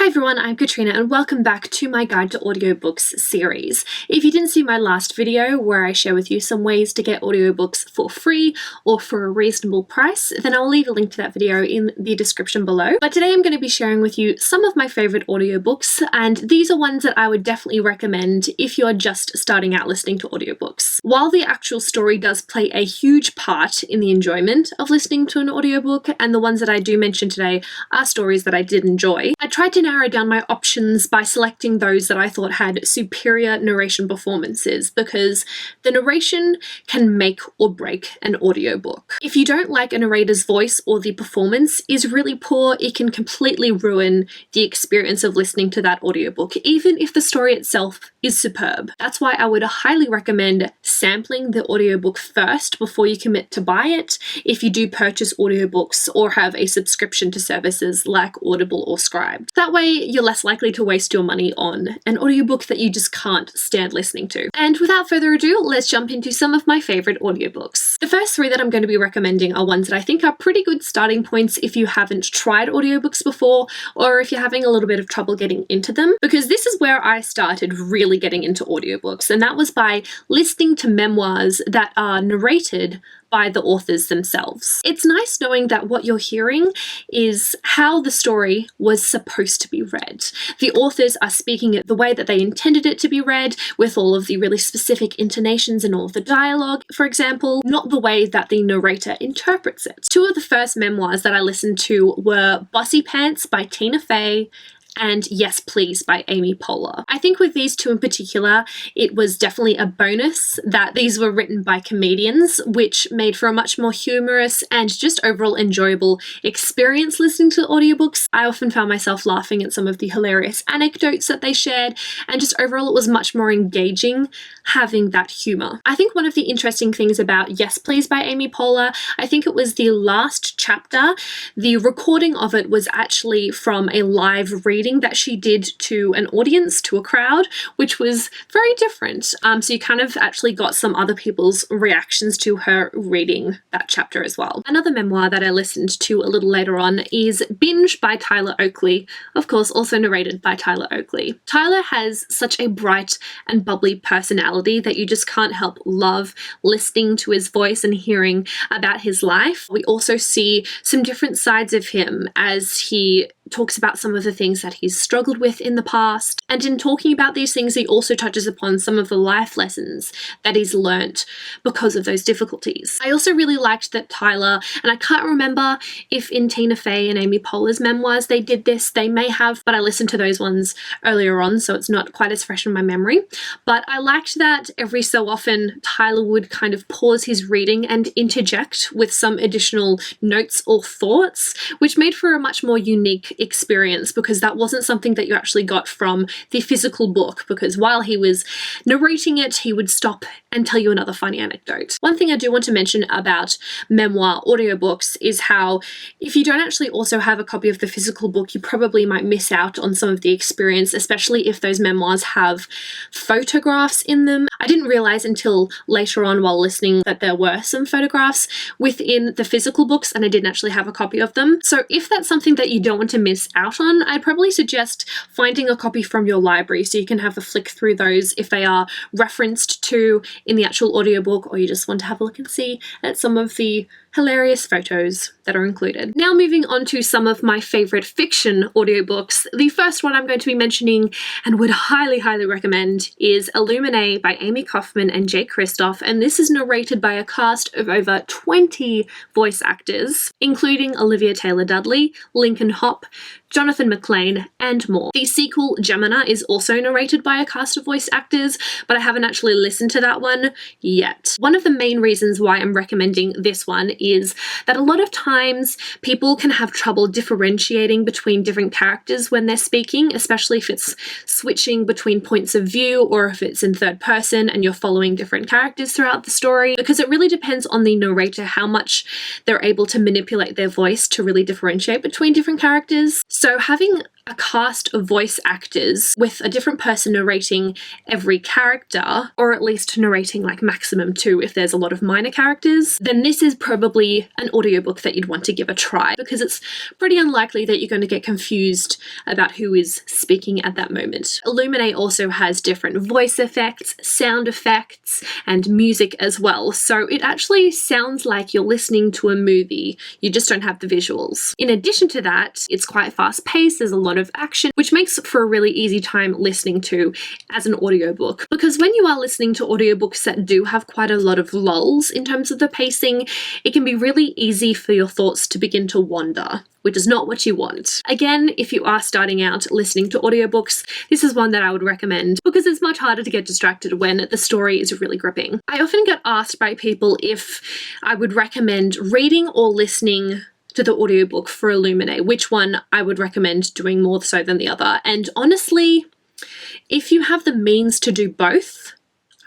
Hi everyone, I'm Katrina and welcome back to my Guide to Audiobooks series. If you didn't see my last video where I share with you some ways to get audiobooks for free or for a reasonable price, then I'll leave a link to that video in the description below. But today I'm going to be sharing with you some of my favourite audiobooks, and these are ones that I would definitely recommend if you're just starting out listening to audiobooks. While the actual story does play a huge part in the enjoyment of listening to an audiobook, and the ones that I do mention today are stories that I did enjoy, I tried to narrow down my options by selecting those that I thought had superior narration performances, because the narration can make or break an audiobook. If you don't like a narrator's voice or the performance is really poor, it can completely ruin the experience of listening to that audiobook, even if the story itself is superb. That's why I would highly recommend sampling the audiobook first before you commit to buy it if you do purchase audiobooks or have a subscription to services like Audible or Scribd. That way you're less likely to waste your money on an audiobook that you just can't stand listening to. And without further ado, let's jump into some of my favourite audiobooks. The first three that I'm going to be recommending are ones that I think are pretty good starting points if you haven't tried audiobooks before, or if you're having a little bit of trouble getting into them, because this is where I started really getting into audiobooks, and that was by listening to memoirs that are narrated by the authors themselves. It's nice knowing that what you're hearing is how the story was supposed to be read. The authors are speaking it the way that they intended it to be read, with all of the really specific intonations and all of the dialogue, for example, not the way that the narrator interprets it. Two of the first memoirs that I listened to were Bossypants by Tina Fey and Yes Please by Amy Poehler. I think with these two in particular, it was definitely a bonus that these were written by comedians, which made for a much more humorous and just overall enjoyable experience listening to audiobooks. I often found myself laughing at some of the hilarious anecdotes that they shared, and just overall it was much more engaging having that humour. I think one of the interesting things about Yes Please by Amy Poehler, I think it was the last chapter, the recording of it was actually from a live reading that she did to an audience, to a crowd, which was very different. So you kind of actually got some other people's reactions to her reading that chapter as well. Another memoir that I listened to a little later on is Binge by Tyler Oakley, of course also narrated by Tyler Oakley. Tyler has such a bright and bubbly personality that you just can't help love listening to his voice and hearing about his life. We also see some different sides of him as he talks about some of the things that he's struggled with in the past, and in talking about these things he also touches upon some of the life lessons that he's learnt because of those difficulties. I also really liked that Tyler, and I can't remember if in Tina Fey and Amy Poehler's memoirs they did this, they may have, but I listened to those ones earlier on so it's not quite as fresh in my memory, but I liked that every so often Tyler would kind of pause his reading and interject with some additional notes or thoughts, which made for a much more unique experience, because that wasn't something that you actually got from the physical book, because while he was narrating it he would stop and tell you another funny anecdote. One thing I do want to mention about memoir audiobooks is how if you don't actually also have a copy of the physical book you probably might miss out on some of the experience, especially if those memoirs have photographs in them. I didn't realize until later on while listening that there were some photographs within the physical books, and I didn't actually have a copy of them. So if that's something that you don't want to miss out on, I'd probably suggest finding a copy from your library so you can have a flick through those if they are referenced to in the actual audiobook, or you just want to have a look and see at some of the hilarious photos that are included. Now moving on to some of my favourite fiction audiobooks. The first one I'm going to be mentioning and would highly recommend is Illuminae by Amy Kaufman and Kristoff, and this is narrated by a cast of over 20 voice actors, including Olivia Taylor Dudley, Lincoln Hoppe, Jonathan McClain, and more. The sequel, Gemini, is also narrated by a cast of voice actors, but I haven't actually listened to that one yet. One of the main reasons why I'm recommending this one is that a lot of times people can have trouble differentiating between different characters when they're speaking, especially if it's switching between points of view or if it's in third person and you're following different characters throughout the story, because it really depends on the narrator how much they're able to manipulate their voice to really differentiate between different characters. So having a cast of voice actors with a different person narrating every character, or at least narrating like maximum 2 if there's a lot of minor characters, then this is probably an audiobook that you'd want to give a try, because it's pretty unlikely that you're going to get confused about who is speaking at that moment. Illuminae also has different voice effects, sound effects, and music as well, so it actually sounds like you're listening to a movie, you just don't have the visuals. In addition to that, it's quite fast paced, there's a lot of action, which makes for a really easy time listening to as an audiobook. Because when you are listening to audiobooks that do have quite a lot of lulls in terms of the pacing, it can be really easy for your thoughts to begin to wander, which is not what you want. Again, if you are starting out listening to audiobooks, this is one that I would recommend because it's much harder to get distracted when the story is really gripping. I often get asked by people if I would recommend reading or listening to the audiobook for Illuminae, which one I would recommend doing more so than the other. And honestly, if you have the means to do both,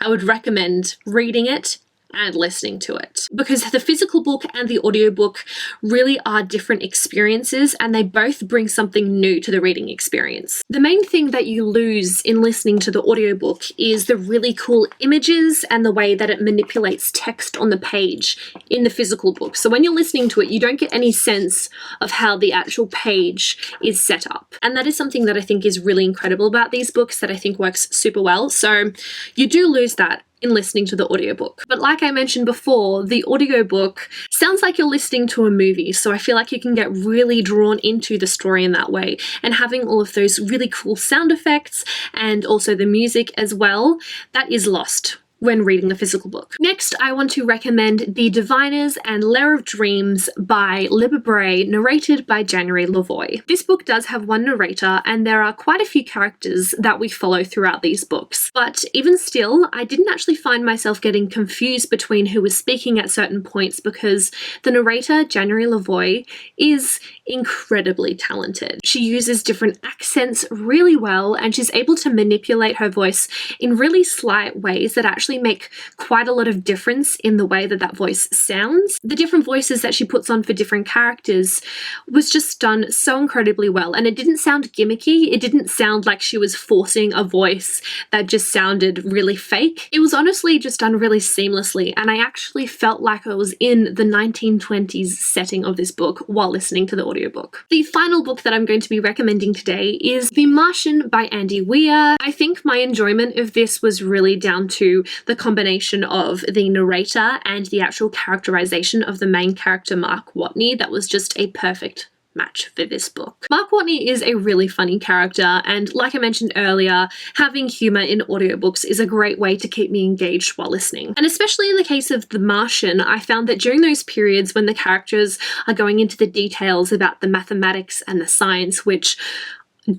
I would recommend reading it and listening to it, because the physical book and the audiobook really are different experiences and they both bring something new to the reading experience. The main thing that you lose in listening to the audiobook is the really cool images and the way that it manipulates text on the page in the physical book. So when you're listening to it, you don't get any sense of how the actual page is set up. And that is something that I think is really incredible about these books that I think works super well. So you do lose that in listening to the audiobook. But like I mentioned before, the audiobook sounds like you're listening to a movie, so I feel like you can get really drawn into the story in that way. And having all of those really cool sound effects and also the music as well, that is lost when reading the physical book. Next, I want to recommend The Diviners and Lair of Dreams by Libba Bray, narrated by January LaVoy. This book does have one narrator, and there are quite a few characters that we follow throughout these books. But even still, I didn't actually find myself getting confused between who was speaking at certain points because the narrator, January LaVoy, is incredibly talented. She uses different accents really well, and she's able to manipulate her voice in really slight ways that actually make quite a lot of difference in the way that that voice sounds. The different voices that she puts on for different characters was just done so incredibly well, and it didn't sound gimmicky. It didn't sound like she was forcing a voice that just sounded really fake. It was honestly just done really seamlessly, and I actually felt like I was in the 1920s setting of this book while listening to the audiobook. The final book that I'm going to be recommending today is The Martian by Andy Weir. I think my enjoyment of this was really down to the combination of the narrator and the actual characterization of the main character, Mark Watney. That was just a perfect match for this book. Mark Watney is a really funny character, and like I mentioned earlier, having humor in audiobooks is a great way to keep me engaged while listening. And especially in the case of The Martian, I found that during those periods when the characters are going into the details about the mathematics and the science, which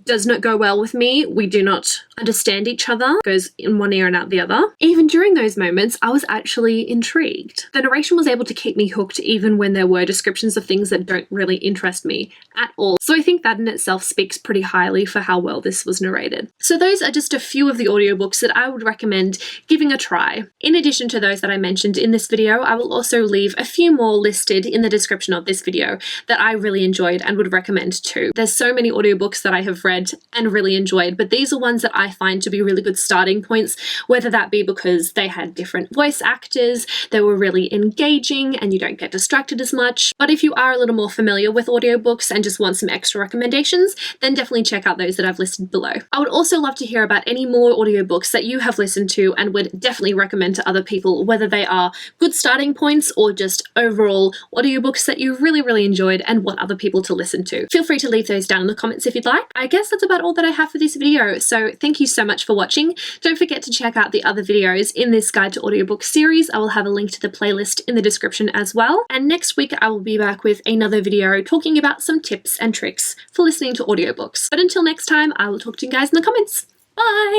does not go well with me. We do not understand each other. It goes in one ear and out the other. Even during those moments, I was actually intrigued. The narration was able to keep me hooked even when there were descriptions of things that don't really interest me at all. So I think that in itself speaks pretty highly for how well this was narrated. So those are just a few of the audiobooks that I would recommend giving a try. In addition to those that I mentioned in this video, I will also leave a few more listed in the description of this video that I really enjoyed and would recommend too. There's so many audiobooks that I have read and really enjoyed, but these are ones that I find to be really good starting points, whether that be because they had different voice actors, they were really engaging, and you don't get distracted as much. But if you are a little more familiar with audiobooks and just want some extra recommendations, then definitely check out those that I've listed below. I would also love to hear about any more audiobooks that you have listened to and would definitely recommend to other people, whether they are good starting points or just overall audiobooks that you really enjoyed and want other people to listen to. Feel free to leave those down in the comments if you'd like. I guess that's about all that I have for this video, so thank you so much for watching. Don't forget to check out the other videos in this Guide to Audiobook series. I will have a link to the playlist in the description as well. And next week I will be back with another video talking about some tips and tricks for listening to audiobooks. But until next time, I will talk to you guys in the comments. Bye!